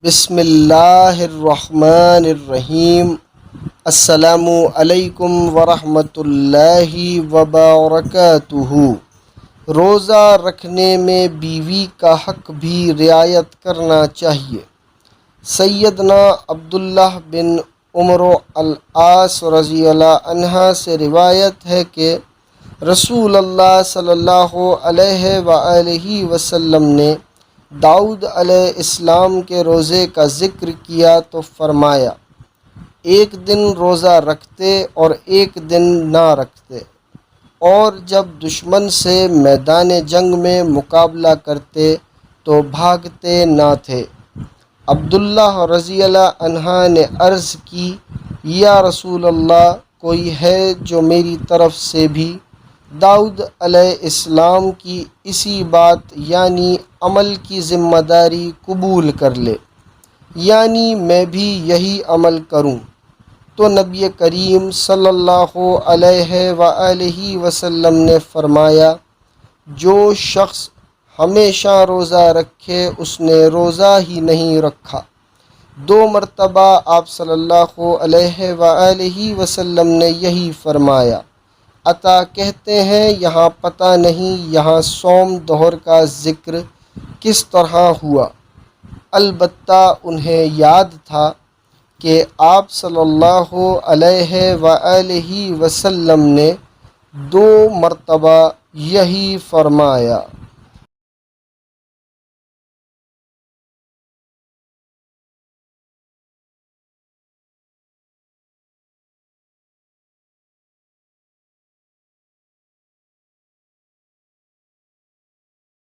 بسم اللہ الرحمن الرحیم۔ السلام علیکم ورحمۃ اللہ وبرکاتہ۔ روزہ رکھنے میں بیوی کا حق بھی رعایت کرنا چاہیے۔ سیدنا عبداللہ بن عمر العاص رضی اللہ عنہ سے روایت ہے کہ رسول اللہ صلی اللہ علیہ وآلہ وسلم نے داؤد علیہ السلام کے روزے کا ذکر کیا تو فرمایا، ایک دن روزہ رکھتے اور ایک دن نہ رکھتے، اور جب دشمن سے میدان جنگ میں مقابلہ کرتے تو بھاگتے نہ تھے۔ عبداللہ رضی اللہ عنہ نے عرض کی، یا رسول اللہ، کوئی ہے جو میری طرف سے بھی داؤد علیہ السلام کی اسی بات یعنی عمل کی ذمہ داری قبول کر لے، یعنی میں بھی یہی عمل کروں؟ تو نبی کریم صلی اللہ علیہ وآلہ وسلم نے فرمایا، جو شخص ہمیشہ روزہ رکھے اس نے روزہ ہی نہیں رکھا۔ 2 مرتبہ آپ صلی اللہ علیہ وآلہ وسلم نے یہی فرمایا۔ عطا کہتے ہیں، یہاں پتہ نہیں یہاں صوم ظہر کا ذکر کس طرح ہوا، البتہ انہیں یاد تھا کہ آپ صلی اللہ علیہ وآلہ وسلم نے 2 مرتبہ یہی فرمایا۔